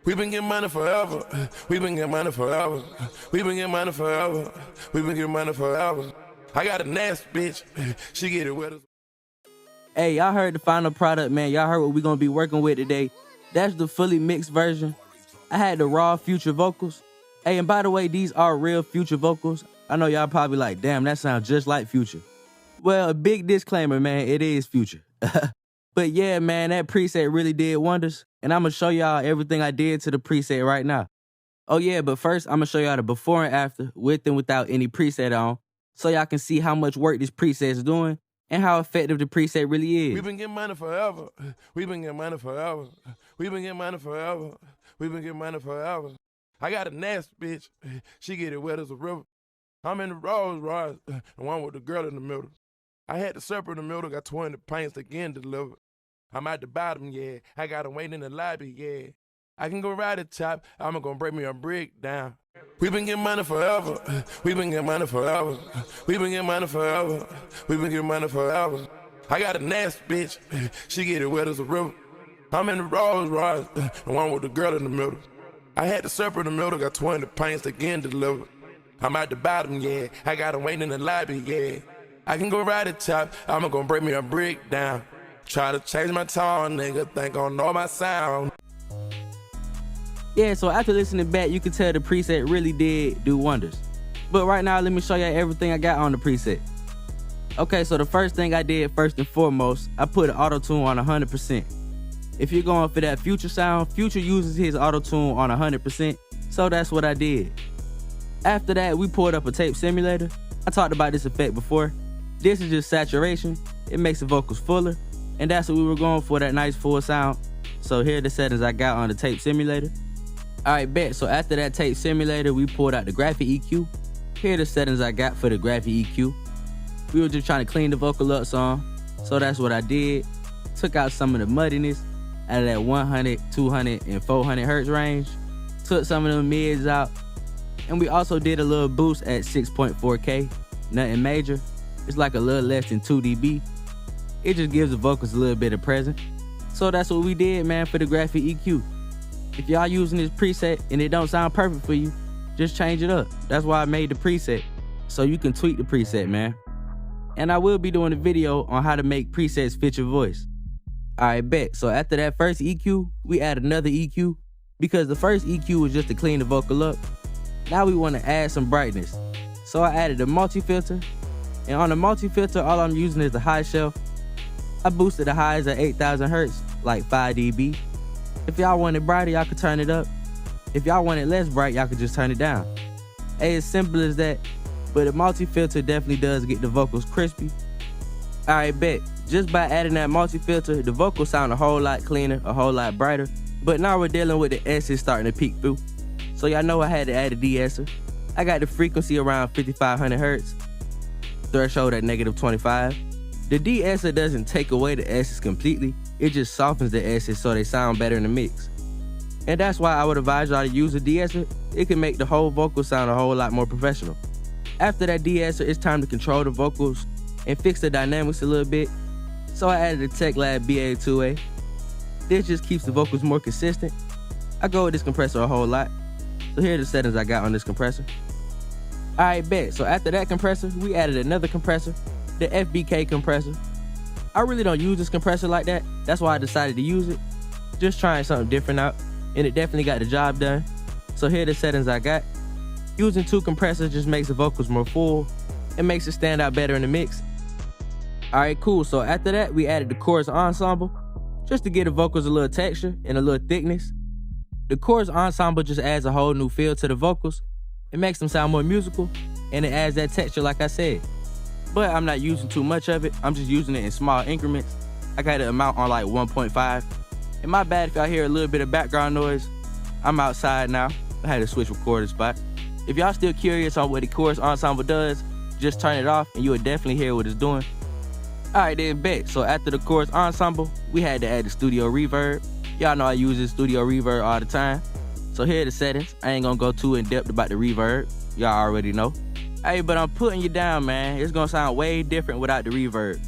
We been getting money forever. We been getting money forever. We been getting money forever. We been getting money forever. I got a nasty bitch. She get it with us. Hey, y'all heard the final product, man. Y'all heard what we gonna be working with today. That's the fully mixed version. I had the raw Future vocals. Hey, and by the way, these are real Future vocals. I know y'all probably like, damn, that sounds just like Future. Well, a big disclaimer, man, it is Future. But yeah, man, that preset really did wonders. And I'm gonna show y'all everything I did to the preset right now. Oh yeah, but first, I'm gonna show y'all the before and after, with and without any preset on, so y'all can see how much work this preset is doing and how effective the preset really is. We been getting money forever. We been getting money forever. We been getting money forever. We been getting money forever. I got a nasty bitch. She get it wet as a river. I'm in the Wrld, the one with the girl in the middle. I had the serpent in the middle, got 20 pints again delivered. I'm at the bottom, yeah. I got to wait in the lobby, yeah. I can go right at the top. I'm gonna break me a brick down. We been getting money forever. We been getting money forever. We been getting money forever. We been getting money forever. I got a nasty bitch. She get it wet as a river. I'm in the Wrld, the one with the girl in the middle. I had the serpent in the middle, got 20 pints again delivered. I'm at the bottom, yeah. I got to wait in the lobby, yeah. I can go right at the top. I'm gonna break me a brick down. Try to change my tone, nigga, think I know my sound. Yeah, so after listening back, you can tell the preset really did do wonders. But right now, let me show you everything I got on the preset. Okay, so the first thing I did, first and foremost, I put an Autotune on 100%. If you're going for that Future sound, Future uses his Autotune on 100%, so that's what I did. After that, we pulled up a tape simulator. I talked about this effect before. This is just saturation. It makes the vocals fuller, and that's what we were going for, that nice full sound. So here are the settings I got on the tape simulator. Alright, bet. So after that tape simulator, we pulled out the graphic EQ. Here are the settings I got for the graphic EQ. We were just trying to clean the vocal up some, so that's what I did. Took out some of the muddiness out of that 100, 200, and 400 hertz range. Took some of the mids out. And we also did a little boost at 6.4K, nothing major. It's like a little less than 2 dB. It just gives the vocals a little bit of presence. So that's what we did, man, for the graphic EQ. If y'all using this preset and it don't sound perfect for you, just change it up. That's why I made the preset, so you can tweak the preset, man. And I will be doing a video on how to make presets fit your voice. Alright, bet. So after that first EQ, we add another EQ, because the first EQ was just to clean the vocal up. Now we want to add some brightness. So I added a multi-filter, and on the multi-filter, all I'm using is the high shelf. I boosted the highs at 8,000 hertz, like 5 dB. If y'all want it brighter, y'all could turn it up. If y'all want it less bright, y'all could just turn it down. Hey, as simple as that, but the multi-filter definitely does get the vocals crispy. Alright, bet. Just by adding that multi-filter, the vocals sound a whole lot cleaner, a whole lot brighter. But now we're dealing with the S's starting to peek through. So y'all know I had to add a de-esser. I got the frequency around 5500 hertz, threshold at -25. The de-esser doesn't take away the S's completely, it just softens the S's so they sound better in the mix. And that's why I would advise y'all to use a de-esser. It can make the whole vocal sound a whole lot more professional. After that de-esser, it's time to control the vocals and fix the dynamics a little bit. So I added the TechLab BA2A. This just keeps the vocals more consistent. I go with this compressor a whole lot. So here are the settings I got on this compressor. Alright, bet. So after that compressor, we added another compressor, the FBK compressor. I really don't use this compressor like that. That's why I decided to use it. Just trying something different out, and it definitely got the job done. So here are the settings I got. Using 2 compressors just makes the vocals more full. It makes it stand out better in the mix. Alright, cool. So after that, we added the chorus ensemble, just to give the vocals a little texture and a little thickness. The chorus ensemble just adds a whole new feel to the vocals. It makes them sound more musical, and it adds that texture like I said. But I'm not using too much of it. I'm just using it in small increments. I got the amount on like 1.5. And my bad if y'all hear a little bit of background noise. I'm outside now. I had to switch recording spots. If y'all still curious on what the chorus ensemble does, just turn it off and you will definitely hear what it's doing. Alright then, bet. So after the chorus ensemble, we had to add the studio reverb. Y'all know I use this studio reverb all the time. So here are the settings. I ain't gonna go too in depth about the reverb. Y'all already know. Hey, but I'm putting you down, man. It's gonna sound way different without the reverb.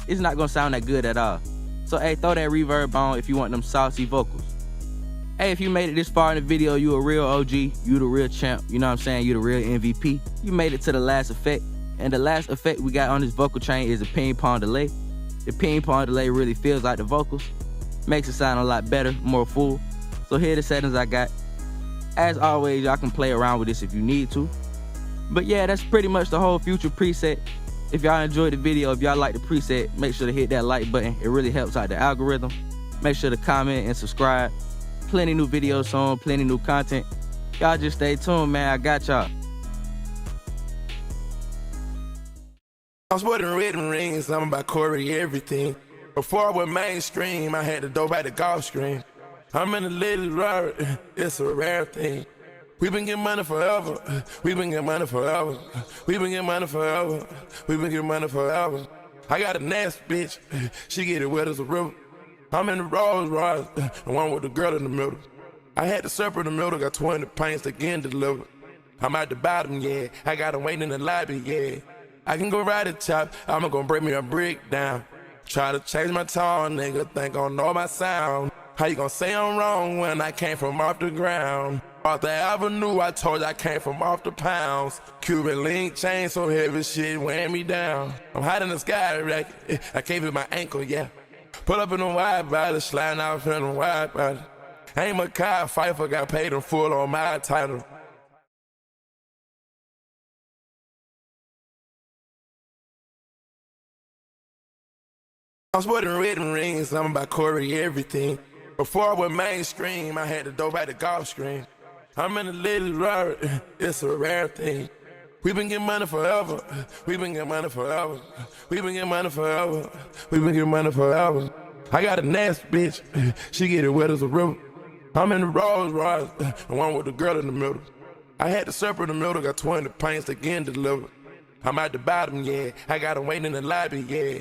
It's not gonna sound that good at all. So hey, throw that reverb on if you want them saucy vocals. Hey, if you made it this far in the video, you a real OG, you the real champ, you know what I'm saying, you the real MVP. You made it to the last effect, and the last effect we got on this vocal chain is a ping pong delay. The ping pong delay really feels like the vocals, makes it sound a lot better, more full. So here are the settings I got. As always, y'all can play around with this if you need to. But yeah, that's pretty much the whole Future preset. If y'all enjoyed the video, if y'all like the preset, make sure to hit that like button. It really helps out the algorithm. Make sure to comment and subscribe. Plenty new videos on, plenty new content. Y'all just stay tuned, man. I got y'all. I'm sporting red rings, I'm about Corey everything. Before I went mainstream, I had to dope at the golf screen. I'm in the latest Wrld, it's a rare thing. We been getting money forever, we been getting money forever. We been getting money forever, we been getting money forever. I got a nasty bitch, she get it wet as a river. I'm in the Wrld, the one with the girl in the middle. I had the serpent in the middle, got 20 pints again delivered. I'm at the bottom, yeah, I got 'em waiting in the lobby, yeah. I can go right at the top, I'ma gonna break me a brick down. Try to change my tone, nigga, think I know my sound. How you gonna say I'm wrong when I came from off the ground? Off the avenue, I told you I came from off the pounds. Cuban link chain so heavy shit weighing me down. I'm hot in the sky, right? I can't feel my ankle, yeah. Pull up in a wide body, sliding out in a wide body. Ain't my car, Pfeiffer got paid in full on my title. I'm sporting red rings, I'm about Corey everything. Before I went mainstream, I had to dope at the golf screen. I'm in the latest Wrld, it's a rare thing. We been getting money forever, we been getting money forever. We been getting money forever, we been getting money forever. I got a nasty bitch, she get it wet as a river. I'm in the Wrld, the one with the girl in the middle. I had the serpent in the middle, got 20 pints again delivered. I'm at the bottom, yeah, I got 'em waiting in the lobby, yeah.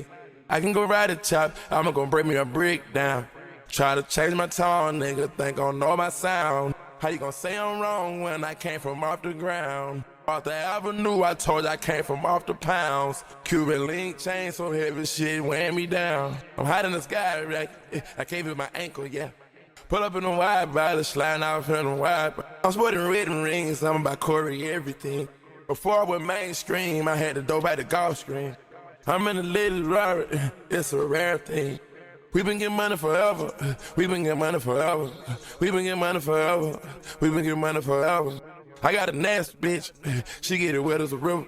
I can go right at the top, I'ma gonna break me a brick down. Try to change my tone, nigga, think I know my sound. How you gonna say I'm wrong when I came from off the ground? Off the avenue, I told you I came from off the pounds. Cuban link chain so heavy shit weighing me down. I'm hot in the sky, right? I can't feel my ankle, yeah. Pull up in a wide body, sliding out in a wide body. I'm sporting red rings, I'm about Corey everything. Before I went mainstream, I had to dope at the golf screen. I'm in the latest Wrld, it's a rare thing. We been getting money forever, we been getting money forever. We been getting money forever, we been getting money forever. I got a nasty bitch, she get it wet as a river.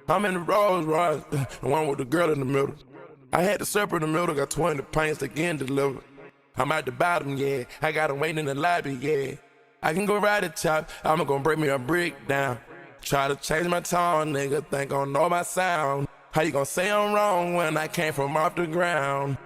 I'm in the Wrld, the one with the girl in the middle. I had the serpent in the middle, got 20 pints again delivered. I'm at the bottom, yeah, I got 'em waiting in the lobby, yeah. I can go right at the top, I'ma gonna break me a brick down. Try to change my tone, nigga, think I know my sound. How you gonna say I'm wrong when I came from off the ground?